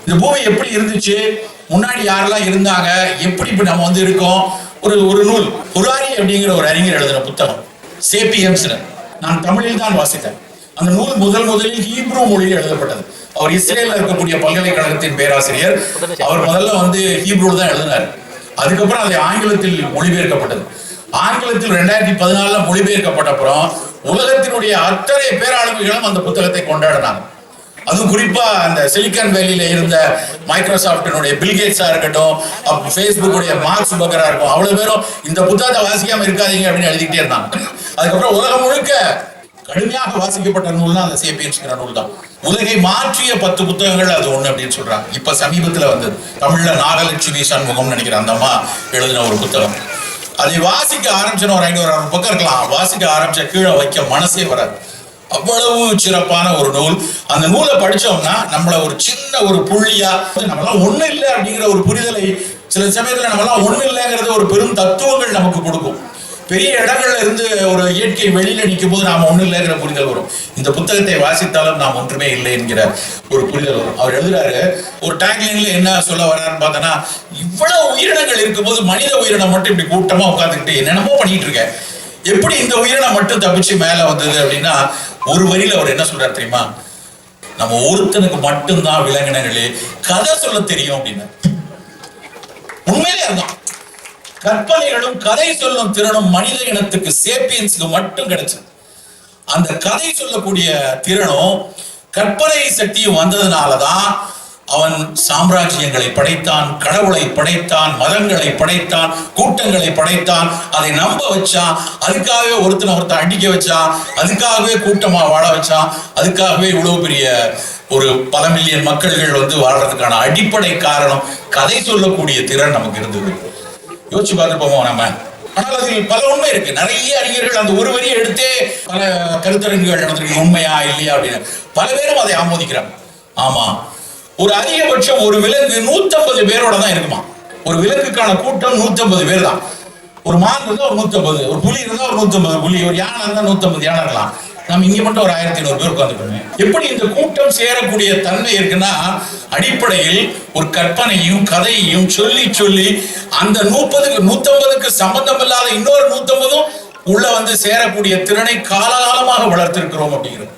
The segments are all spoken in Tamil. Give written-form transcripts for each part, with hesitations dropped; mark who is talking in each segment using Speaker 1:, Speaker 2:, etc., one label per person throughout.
Speaker 1: இந்த பூமி எப்படி இருந்துச்சு, முன்னாடி யாரெல்லாம் இருந்தாங்க, எப்படி இப்ப நம்ம வந்து இருக்கோம். ஒரு நூல் புராரி அப்படிங்கிற ஒரு அறிஞர் எழுதின புத்தகம் சேப்பியன்ஸ், நான் தமிழில் தான் வாசித்தேன். அந்த நூல் முதலில் ஹீப்ரூ மொழியில் எழுதப்பட்டது. அவர் இஸ்ரேலில் இருக்கக்கூடிய பல்கலைக்கழகத்தின் பேராசிரியர். அவர் முதல்ல வந்து ஹீப்ரூல தான் எழுதினார். அதுக்கப்புறம் அது ஆங்கிலத்தில் மொழிபெயர்க்கப்பட்டது. ஆங்கிலத்தில் 2014 மொழிபெயர்க்கப்பட்ட அப்புறம் உலகத்தினுடைய அத்தனை பேராளுமைகளும் அந்த புத்தகத்தை கொண்டாடினாங்க. அதுவும் குறிப்பா அந்த சிலிக்கான் வேலியில இருந்த மைக்ரோசாப்டினுடைய பில்கேட்ஸா இருக்கட்டும், ஃபேஸ்புக்குடைய மார்க் சுபக்கரா இருக்கும், அவ்வளவு பேரும் இந்த புத்தகத்தை வாசிக்காம இருக்காதீங்க அப்படின்னு எழுதிக்கிட்டே இருந்தாங்க. அதுக்கப்புறம் உலகம் முழுக்க கடுமையாக வாசிக்கப்பட்ட நூல் தான் அந்த சேப்பியன்ஸ் நூல் தான். உலகை மாற்றிய 10 புத்தகங்கள் அது ஒண்ணு அப்படின்னு சொல்றாங்க. இப்ப சமீபத்துல வந்து தமிழ்ல நாகலட்சுமி சண்முகம் நினைக்கிற அந்த அம்மா எழுதின ஒரு புத்தகம். அதை வாசிக்க ஆரம்பிச்சோம், ஒரு 500 பக்கம் இருக்கலாம். வாசிக்க ஆரம்பிச்ச கீழே வைக்க மனசே வராது. அவ்வளவு சிறப்பான ஒரு நூல். அந்த நூலை படிச்சோம்னா நம்மள ஒரு சின்ன ஒரு புள்ளியா, நம்மளாம் ஒண்ணு இல்லை அப்படிங்கிற ஒரு புரிதலை, சில சமயத்துல நம்மளாம் ஒண்ணு இல்லைங்கிறது ஒரு பெரும் தத்துவங்கள் நமக்கு கொடுக்கும். பெரிய இடங்கள்ல இருந்து ஒரு இயற்கை வெளியில நிற்கும் போது நாம ஒண்ணு இல்லைங்கிற புரிதல் வரும். இந்த புத்தகத்தை வாசித்தாலும் நாம் ஒன்றுமே இல்லை என்கிற ஒரு புரிதல் வரும். அவர் எழுதுறாரு, ஒரு டேக்லைன்ல என்ன சொல்ல வர்றாருன்னு பார்த்தோன்னா, இவ்வளவு உயிரினங்கள் இருக்கும்போது மனித உயிரினம் மட்டும் இப்படி கூட்டமா உட்காந்துக்கிட்டு என்னென்னமோ பண்ணிட்டு இருக்கேன், எப்படி இந்த உயிரினம் மட்டும் தப்பிச்சு மேல வந்தது அப்படின்னா, ஒரு வரியில அவர் என்ன சொல்றாரு தெரியுமா, நம்ம ஒருத்தனுக்கு மட்டும்தான் விலங்கினங்களே கதை சொல்ல தெரியும் அப்படின்னு. உண்மையிலே அதுதான். கற்பனைகளும் கதை சொல்லும் திறனும் மனித இனத்துக்கு சேப்பியன்ஸுக்கு மட்டும் கிடைச்சது. அந்த கதை சொல்லக்கூடிய திறனும் கற்பனை சக்தியும் வந்ததுனாலதான் அவன் சாம்ராஜ்யங்களை படைத்தான், கடவுளை படைத்தான், மதங்களை படைத்தான், கூட்டங்களை படைத்தான், அதை நம்ப வச்சான். அதுக்காகவே ஒருத்தன் அடிக்க வச்சான், அதுக்காகவே கூட்டமா வாழ வச்சான். அதுக்காகவே இவ்வளவு பெரிய ஒரு பல மில்லியன் மக்கள்கள் வந்து வாழ்றதுக்கான அடிப்படை காரணம் கதை சொல்லக்கூடிய திறன் நமக்கு இருந்தது. யோசிச்சு பார்த்துப்போமோ நம்ம. ஆனால் அதில் பல உண்மை இருக்கு. நிறைய அறிஞர்கள் அந்த ஒரு வரியை எடுத்தே பல கருத்தரங்குகள் நடந்திருக்கு, உண்மையா இல்லையா அப்படின்னு. பல பேரும் அதை ஆமோதிக்கிறாங்க. ஆமா, ஒரு அதிகபட்சம் ஒரு விலங்கு 150 பேரோட தான் இருக்குமா. ஒரு விலங்குக்கான கூட்டம் 150 பேர் தான். ஒரு மான் இருந்தா ஒரு 150, ஒரு புலி இருந்தா ஒரு 150 புலி, ஒரு யானை இருந்தா 150 யானை இருக்கலாம். நம்ம இங்க மட்டும் ஒரு 1500 பேர் உட்காந்துக்கோங்க. எப்படி இந்த கூட்டம் சேரக்கூடிய தன்மை இருக்குன்னா, அடிப்படையில் ஒரு கற்பனையும் கதையையும் சொல்லி சொல்லி அந்த 150க்கு சம்பந்தம் இல்லாத இன்னொரு 150 உள்ள வந்து சேரக்கூடிய திறனை காலகாலமாக வளர்த்திருக்கிறோம் அப்படிங்கிறது.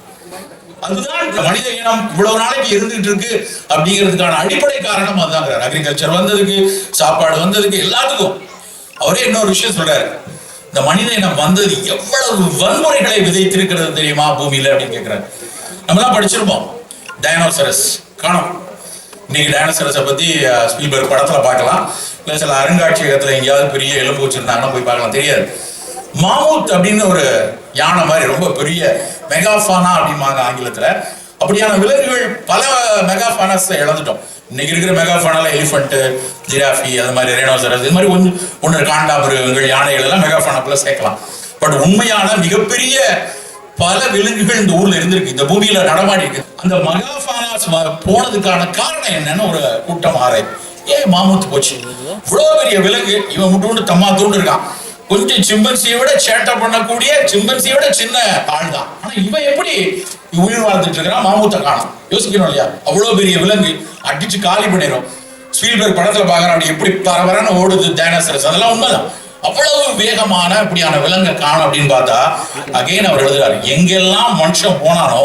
Speaker 1: அதுதான் மனித இனம் இவ்வளவு நாளைக்கு இருந்துட்டு இருக்கு அப்படிங்கிறதுக்கான அடிப்படை காரணம் அதுதான். அக்ரிகல்ச்சர் வந்ததுக்கு, சாப்பாடு வந்ததுக்கு, எல்லாத்துக்கும். அவரே இன்னொரு விஷயம் சொல்றாரு, இந்த மனித இனம் வந்தது எவ்வளவு வன்முறைகளை விதைத்திருக்கிறது தெரியுமா பூமியில அப்படின்னு கேட்கிறாரு. நம்ம தான் படிச்சிருப்போம், டைனோசரஸ் காணோம். இன்னைக்கு டைனோசரஸை பத்தி ஸ்பீல்பர்க் படத்துல பார்க்கலாம், இல்லை சில அருங்காட்சியகத்துல எங்கேயாவது பெரிய எலும்பு வச்சிருந்தாங்கன்னா போய் பார்க்கலாம், தெரியாது. மாமூத் அப்படின்னு ஒரு யானை மாதிரி ரொம்ப பெரிய மெகாஃபானா அப்படிம்பாங்க ஆங்கிலத்துல. அப்படியான விலங்குகள் பல மெகாஃபானஸ் இழந்துட்டோம். இன்னைக்கு இருக்கிற மெகாஃபானால எலிஃபண்ட், ஜிராஃபி, அது மாதிரி ரேனோசரஸ், இது மாதிரி ஒன்று காண்டாமிருகங்கள், யானைகள் எல்லாம் மெகாஃபானாக்குள்ள சேர்க்கலாம். பட் உண்மையான மிகப்பெரிய பல விலங்குகள் இந்த ஊர்ல இருந்திருக்கு, இந்த பூமியில நடமாடி இருக்கு. அந்த மெகாஃபானாஸ் போனதுக்கான காரணம் என்னன்னு ஒரு கூட்டம் ஏன் மாமூத்து போச்சு. இவ்வளவு பெரிய விலங்கு, இவன் முட்டு தம்மா தூண்டு இருக்கான். கொஞ்சம் சிம்பன்சியை விட சேட்டை பண்ணக்கூடிய, சிம்பன்சியை விட சின்ன ஆள் தான். ஆனா இவன் எப்படி உயிர் வாழ்ந்துட்டு இருக்கிறான், மாமூத்தை காணும். யோசிக்கணும் இல்லையா? அவ்வளவு பெரிய விலங்கு அடிச்சு காலி பண்ணிடும். ஸ்பீல்பர்க் படத்துல பாக்குறான், அப்படி எப்படி பரபரன்னு ஓடுது டைனோசரஸ், அதெல்லாம் உண்மைதான். அவ்வளவு வேகமான இப்படியான விலங்கை காணும் அப்படின்னு பார்த்தா, அகைன் அவர் எழுதுறாரு, எங்கெல்லாம் மனுஷன் போனானோ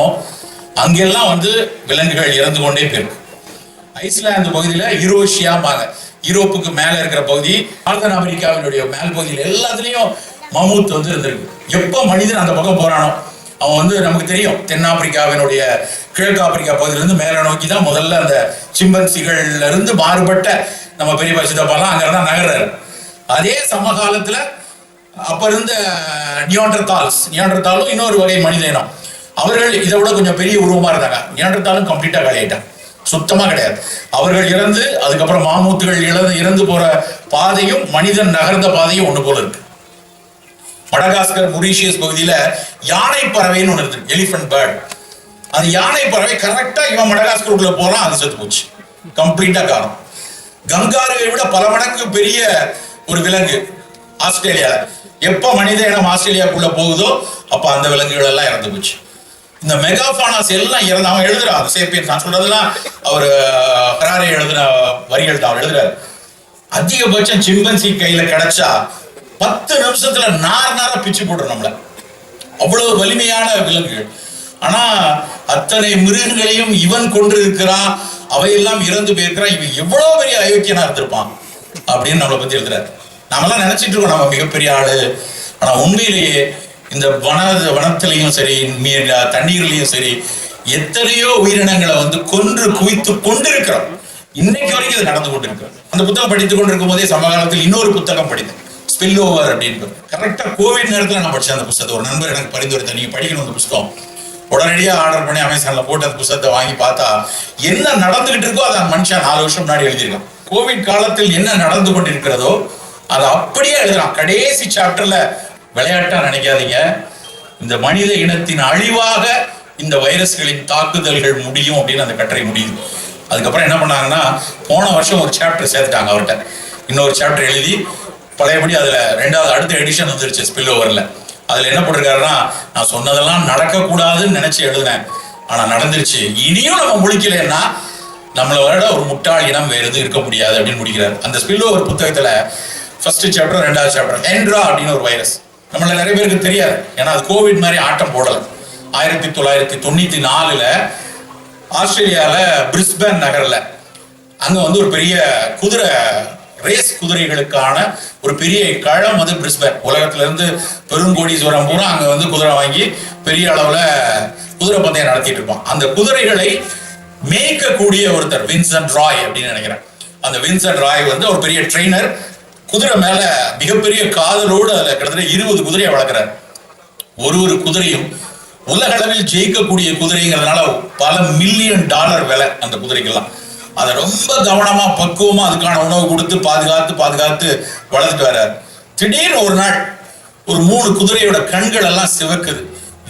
Speaker 1: அங்கெல்லாம் வந்து விலங்குகள் இறந்து கொண்டே போயிருக்கு. ஐஸ்லாந்து பகுதியில யூரோஷியாம்பாங்க, யூரோப்புக்கு மேல இருக்கிற பகுதி, நார்தன் அமெரிக்காவினுடைய மேல் பகுதியில் எல்லாத்துலயும் மமூத் வந்து இருந்திருக்கு. எப்ப மனிதன் அந்த பக்கம் போறானோ, அவன் வந்து நமக்கு தெரியும், தென்னாப்பிரிக்காவினுடைய கிழக்கு ஆப்பிரிக்கா பகுதியிலிருந்து மேல நோக்கி தான் முதல்ல அந்த சிம்பன்சிகள்ல இருந்து மாறுபட்ட நம்ம பெரியப்பா சித்தப்பாலாம் அங்க இருந்தா நகர்றாரு. அதே சமகாலத்துல அப்ப இருந்த நியாண்டர்தாலும் இன்னொரு வகை மனித இனம், அவர்கள் இதை விட கொஞ்சம் பெரிய உருவமா இருந்தாங்க. நியாண்டர்தாலும் கம்ப்ளீட்டா காலியாயிட்டாங்க, சுத்தமா கிடையாது. அவர்கள் இறந்து அதுக்கப்புறம் மாமூத்துகள் இறந்து போற பாதையும் மனிதன் நகர்ந்த பாதையும் ஒண்ணு போல இருக்கு. மடகாஸ்கர், மொரீஷியஸ் பகுதியில யானை பறவைன்னு ஒண்ணு இருக்கு, எலிஃபண்ட் பேர்ட். அந்த யானை பறவை கரெக்டா இவன் மடகாஸ்கருக்குள்ள போறான், அது செத்து போச்சு, கம்ப்ளீட்டா காணும். கங்காருவை விட பல மடங்கு பெரிய ஒரு விலங்கு ஆஸ்திரேலியால. எப்ப மனித இனம் ஆஸ்திரேலியாக்குள்ள போகுதோ அப்ப அந்த விலங்குகள் எல்லாம் இறந்து போச்சு. இந்த மெகாஃபானாஸ் எல்லாம் இறந்து அவன் எழுதுறான். சேப்பியன்ஸ் நான் சொல்றதெல்லாம் அவர் ஹராரே எழுதின வரிகள் தான் அவர் எழுதுறாரு. அதிகபட்சம் சிம்பன்சி கையில கிடைச்சா 10 நிமிஷத்துல நார பிச்சு போடுறோம் நம்மள. அவ்வளவு வலிமையான விலங்குகள். ஆனா அத்தனை மிருகங்களையும் இவன் கொண்டிருக்கிறான், அவையெல்லாம் இறந்து போயிருக்கிறான். இவன் எவ்வளவு பெரிய அயோக்கியனா இருந்திருப்பான் அப்படின்னு நம்மளை பத்தி எழுதுறாரு. நாமெல்லாம் நினைச்சிட்டு இருக்கோம் நம்ம மிகப்பெரிய ஆளு. ஆனா உண்மையிலேயே இந்த வனத்திலையும் சரி தண்ணீர்லயும் சரி எத்தனையோ உயிரினங்களை கொன்று குவித்து கொண்டிருக்கிறோம். இன்னைக்கு வரைக்கும் இது நடந்து கொண்டிருக்கிறோம். அந்த புத்தகம் படித்துக் கொண்டிருக்கும் போதே சமகாலத்தில் இன்னொரு புத்தகம் படித்தேன், ஸ்பில் ஓவர் அப்படின்னு. கரெக்டா கோவிட் நேரத்தில் நான் படிச்சேன் அந்த புத்தகத்தை. ஒரு நண்பர் எனக்கு பரிந்துரைத்த, நீங்க படிக்கணும் அந்த புத்தகம். உடனடியாக ஆர்டர் பண்ணி அமேசான்ல போட்டு அந்த புத்தகத்தை வாங்கி பார்த்தா என்ன நடந்துகிட்டு இருக்கோ அதை மனுஷன் 4 வருஷம் முன்னாடி எழுதியிருக்கான். கோவிட் காலத்தில் என்ன நடந்து கொண்டிருக்கிறதோ அதை அப்படியே எழுதுறான். கடைசி சாப்டர்ல விளையாட்டா நினைக்காதீங்க, இந்த மனித இனத்தின் அழிவாக இந்த வைரஸ்களின் தாக்குதல்கள் முடியும் அப்படின்னு அந்த கட்டுரை முடியுது. அதுக்கப்புறம் என்ன பண்ணாங்கன்னா போன வருஷம் ஒரு சாப்டர் சேர்த்துட்டாங்க அவர்கிட்ட. இன்னொரு சாப்டர் எழுதி பழையபடி அதுல 2வது அடுத்த எடிஷன் வந்துருச்சு ஸ்பில் ஓவர்ல. அதுல என்ன போட்டிருக்காருன்னா, நான் சொன்னதெல்லாம் நடக்கக்கூடாதுன்னு நினைச்சு எழுதுனேன், ஆனா நடந்துருச்சு. இனியும் நம்ம முழிக்கலன்னா நம்மளோட ஒரு முட்டாள் இனம் வேறு எதுவும் இருக்க முடியாது அப்படின்னு முடிக்கிறார். அந்த ஸ்பில் ஓவர் புத்தகத்துல ஃபர்ஸ்ட் சாப்டர் 2வது சாப்டர் ஹென்ட்ரா அப்படின்னு ஒரு வைரஸ். நம்மள நிறைய பேருக்கு தெரியாது, ஏன்னா அது கோவிட் மாதிரி ஆட்டம் போடல. 1994 ஆஸ்திரேலியால பிரிஸ்பேன் நகர்ல அங்க ஒரு பெரிய குதிரை ரேஸ் குதிரைகளுக்கான ஒரு பெரிய களம் பிரிஸ்பேன். உலகத்துல இருந்து பெருங்கோடீஸ்வரம் பூரா அங்க குதிரை வாங்கி பெரிய அளவுல குதிரை பந்தயம் நடத்திட்டு இருப்பான். அந்த குதிரைகளை மேய்க்கக்கூடிய ஒருத்தர் வின்சென்ட் ராய் அப்படின்னு நினைக்கிறேன். அந்த வின்சென்ட் ராய் ஒரு பெரிய ட்ரெயினர். குதிரை மேல மிகப்பெரிய காதலோடு அதுல கிட்டத்தட்ட 20 குதிரையை வளர்க்கிறார். ஒரு குதிரையும் உலக அளவில் ஜெயிக்கக்கூடிய குதிரைங்கிறதுனால பல $1,000,000 விலை அந்த குதிரைக்கெல்லாம். அதை ரொம்ப கவனமா பக்குவமா அதுக்கான உணவு கொடுத்து பாதுகாத்து வளர்த்துட்டு வர்றாரு. திடீர்னு ஒரு நாள் ஒரு 3 குதிரையோட கண்கள் எல்லாம் சிவக்குது,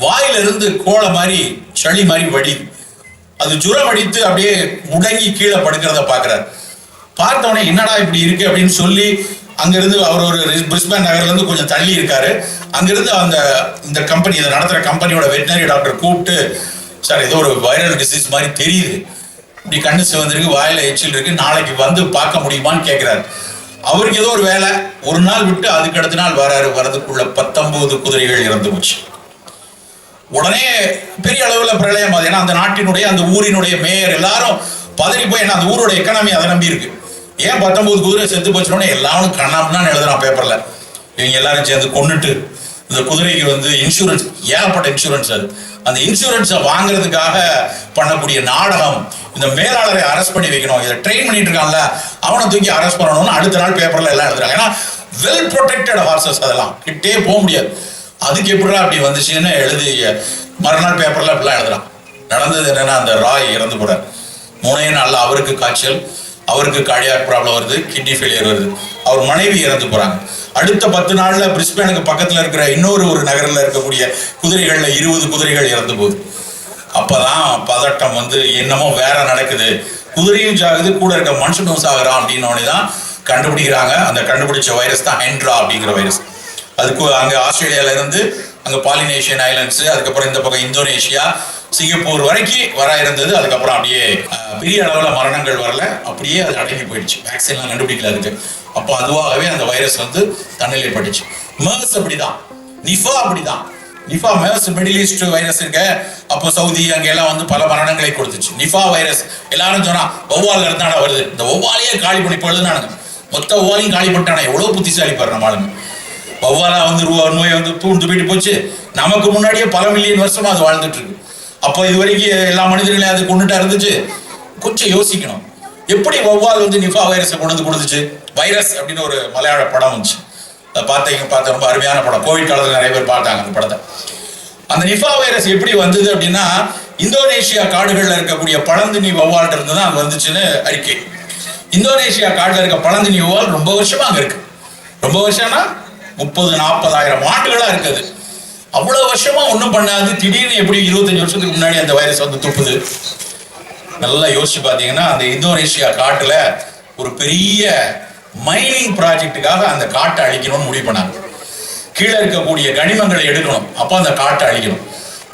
Speaker 1: வாயில இருந்து கோலை மாதிரி சளி மாதிரி வடிது. அது ஜுரம் அடித்து அப்படியே முடங்கி கீழே படுக்கிறத பாக்குறாரு. பார்த்தவனே என்னடா இப்படி இருக்கு அப்படின்னு சொல்லி அங்கிருந்து அவர் ஒரு பிரிஸ்பேன் நகர்ல இருந்து கொஞ்சம் தள்ளி இருக்காரு. அங்கிருந்து இந்த கம்பெனி இதை நடத்துற கம்பெனியோட வெட்டினரி டாக்டர் கூப்பிட்டு, சார் ஏதோ ஒரு வைரல் டிசீஸ் மாதிரி தெரியுது, இப்படி கண்ணு சிவந்திருக்கு, வாயில எச்சில் இருக்கு, நாளைக்கு பார்க்க முடியுமான்னு கேட்கிறாரு. அவருக்கு ஏதோ ஒரு வேலை, ஒரு நாள் விட்டு அதுக்கு அடுத்த நாள் வரதுக்குள்ள 19 குதிரைகள் இறந்து போச்சு. உடனே பெரிய அளவுல பிரளயம். ஏன்னா அந்த நாட்டினுடைய அந்த ஊரினுடைய மேயர் எல்லாரும் பதறி போய், ஏன்னா அந்த ஊரோட எக்கனாமி அதை நம்பி இருக்கு. ஏன் 19 குதிரை செத்து போச்சுனோட எல்லாரும் கண்ணாமதான் எழுதுறான் பேப்பர்ல. இவங்க எல்லாரும் சேர்ந்து கொண்டுட்டு இந்த குதிரைக்கு இன்சூரன்ஸ், ஏகப்பட்ட இன்சூரன்ஸ். அந்த இன்சூரன்ஸை வாங்குறதுக்காக பண்ணக்கூடிய நாடகம். இந்த மேலாளரை அரெஸ்ட் பண்ணி வைக்கணும், இதை ட்ரெயின் பண்ணிட்டு இருக்கான்ல அவனை தூக்கி அரெஸ்ட் பண்ணணும்னு அடுத்த நாள் பேப்பர்ல எல்லாம் எழுதுறாங்க. ஏன்னா வெல் ப்ரொடெக்டட் ஹார்சஸ், அதெல்லாம் கிட்டே போக முடியாது. அதுக்கு எப்படிடா அப்படி வந்துச்சுன்னு எழுதி மறுநாள் பேப்பர்ல அப்படிலாம் எழுதுறான். நடந்தது என்னன்னா, அந்த ராய் இறந்து போறார். 3 நாள்ல அவருக்கு காய்ச்சல், அவருக்கு கார்டியாக் ப்ராப்ளம் வருது, கிட்னி ஃபெயிலியர் வருது, அவர் மனைவி இறந்து போறாங்க. அடுத்த 10 நாள்ல பிரிஸ்பேனுக்கு பக்கத்துல இருக்கிற இன்னொரு நகரில் இருக்கக்கூடிய குதிரைகள்ல 20 குதிரைகள் இறந்து போகுது. அப்பதான் பதட்டம் என்னமோ வேற நடக்குது, குதிரையும் சாகுது, கூட இருக்க மனுஷனும் சாகுறான் அப்படின்னு தான் கண்டுபிடிக்கிறாங்க. அந்த கண்டுபிடிச்ச வைரஸ் தான் ஹென்ட்ரா அப்படிங்கிற வைரஸ். அதுக்கு அங்க ஆஸ்திரேலியால இருந்து அங்க பாலினேஷியன் ஐலண்ட்ஸ், அதுக்கப்புறம் இந்த பக்கம் இந்தோனேஷியா, சிங்கப்பூர் வரைக்கும் இருந்தது. அதுக்கப்புறம் அப்படியே பெரிய அளவுல மரணங்கள் வரல, அப்படியே அது அடங்கி போயிடுச்சு. வேக்சின்லாம் கண்டுபிடிக்கல அதுக்கு. அப்போ அதுவாகவே அந்த வைரஸ் தன்னிலை பட்டுச்சு. MERS அப்படிதான், நிஃபா அப்படிதான். Nipah MERS middle east virus இருக்க, அப்போ சவுதி அங்கெல்லாம் பல மரணங்களை கொடுத்துச்சு. நிஃபா வைரஸ் எல்லாரும் சொன்னா ஒவ்வால் இருந்தானா வருது, இந்த ஒவ்வாலையே காலி பண்ணி போடுதுனானுங்க. மொத்த ஒவ்வாலையும் காலி பண்ணிட்டானா, எவ்வளவு புத்திசாலி பாரு நம்ம ஆளுங்க. வௌவாலா நோய் தூண்டு போயிட்டு போச்சு. நமக்கு முன்னாடியே பல மில்லியன் வருஷமா அது வாழ்ந்துட்டு இருக்கு. அப்போ இது வரைக்கும் எல்லா மனிதர்களையும் அது கொண்டுட்டா இருந்துச்சு. கொஞ்சம் யோசிக்கணும், எப்படி வௌவால் நிஃபா வைரஸை கொண்டு கொடுத்துச்சு. வைரஸ் அப்படின்னு ஒரு மலையாள படம் வந்துச்சு, அதை பார்த்த ரொம்ப அருமையான படம். கோவிட் காலத்தில் நிறைய பேர் பார்த்தாங்க அந்த படத்தை. அந்த நிஃபா வைரஸ் எப்படி வந்தது அப்படின்னா, இந்தோனேஷியா காடுகளில் இருக்கக்கூடிய பழந்தினி வௌவால் இருந்து தான் அது வந்துச்சுன்னு அறிக்கை. இந்தோனேஷியா காடுல இருக்க பழந்தினி வௌவால் ரொம்ப வருஷமா அங்க இருக்கு. ரொம்ப வருஷம்னா 30-40 ஆண்டுகளா இருக்குது. அவ்வளவு வருஷமா ஒன்றும் பண்ணாது. திடீர்னு எப்படி 25 வருஷத்துக்கு முன்னாடி அந்த வைரஸ் துப்புது. நல்லா யோசிச்சு பார்த்தீங்கன்னா, அந்த இந்தோனேஷியா காட்டுல ஒரு பெரிய மைனிங் ப்ராஜெக்டுக்காக அந்த காட்டை அழிக்கணும்னு முடிவு பண்ணாங்க. கீழே இருக்கக்கூடிய கனிமங்களை எடுக்கணும், அப்போ அந்த காட்டை அழிக்கணும்.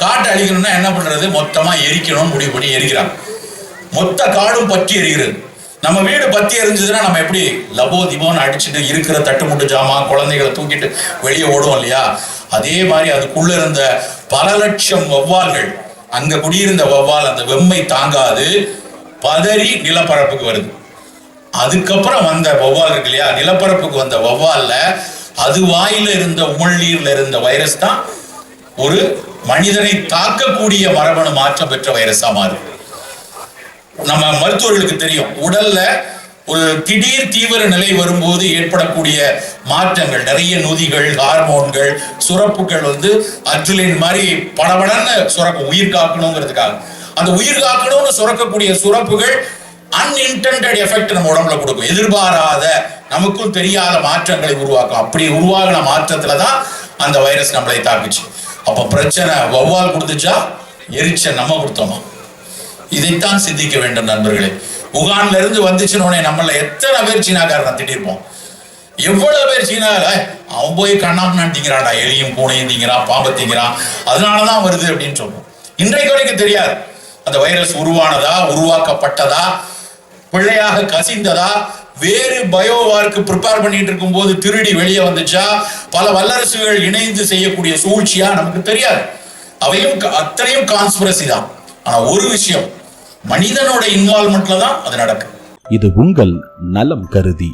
Speaker 1: காட்டை அழிக்கணும்னா என்ன பண்றது, மொத்தமா எரிக்கணும்னு முடிவு பண்ணி எரிக்கிறாங்க. மொத்த காடும் பற்றி எரிகிறது. நம்ம வீடு பத்தி எரிஞ்சதுன்னா நம்ம எப்படி லபோ திபோன்னு அடிச்சுட்டு இருக்கிற தட்டுமுட்டு ஜாமான் குழந்தைகளை தூக்கிட்டு வெளியே ஓடுவோம் இல்லையா? அதே மாதிரி அதுக்குள்ள இருந்த பல லட்சம் வௌவால்கள், அங்க குடியிருந்த வௌவால் அந்த வெம்மை தாங்காது பதறி நிலப்பரப்புக்கு வருது. அதுக்கப்புறம் வந்த வௌவால் இருக்கு இல்லையா, நிலப்பரப்புக்கு வந்த வௌவால்ல அது வாயில இருந்த உமிழ்நீர்ல இருந்த வைரஸ் தான் ஒரு மனிதனை தாக்கக்கூடிய மரபணு மாற்றம் பெற்ற வைரஸா மாறும். நம்ம மருத்துவர்களுக்கு தெரியும், உடல்ல ஒரு திடீர் தீவிர நிலை வரும்போது ஏற்படக்கூடிய மாற்றங்கள், நிறைய நொதிகள், ஹார்மோன்கள், சுரப்புகள் அட்ரிலின் மாதிரி படபடன்னு சுரக்கும் உயிர் காக்கணுங்கிறதுக்காக. அந்த உயிர் காக்கணும்னு சுரக்கக்கூடிய சுரப்புகள் அன்இன்டெண்டட் எஃபெக்ட் நம்ம உடம்புல கொடுக்கும். எதிர்பாராத நமக்கும் தெரியாத மாற்றங்களை உருவாக்கும். அப்படி உருவாகின மாற்றத்துல தான் அந்த வைரஸ் நம்மளை தாக்குச்சு. அப்ப பிரச்சனை வௌவால் கொடுத்துச்சா, எரிச்ச நம்ம கொடுத்தோமா? இதைத்தான் சிந்திக்க வேண்டும் நண்பர்களே. உகான்ல இருந்து வந்துச்சுன்னு நம்மள எத்தனை பேர் சீனாக்காரன் திட்டிருப்போம். எவ்வளவு பேர் சீனா அவன் போய் கண்ணாமண்ணான் திங்கிறான்டா, எலியும் பூனையும் திங்கிறான், பாம்பை திங்கிறான், அதனாலதான் வருது அப்படின்னு சொல்றோம். இன்றைக்கு வரைக்கும் தெரியாது அந்த வைரஸ் உருவானதா, உருவாக்கப்பட்டதா, பிள்ளையாக கசிந்ததா, வேறு பயோவார்க்கு ப்ரிப்பேர் பண்ணிட்டு இருக்கும் போது திருடி வெளியே வந்துச்சா, பல வல்லரசுகள் இணைந்து செய்யக்கூடிய சூழ்ச்சியா நமக்கு தெரியாது. அவையும் அத்தனையும் கான்ஸ்பிரசி தான். ஆனா ஒரு விஷயம், மனிதனோட இன்வால்மெண்ட்ல தான் அது நடக்கும்.
Speaker 2: இது உங்கள் நலம் கருதி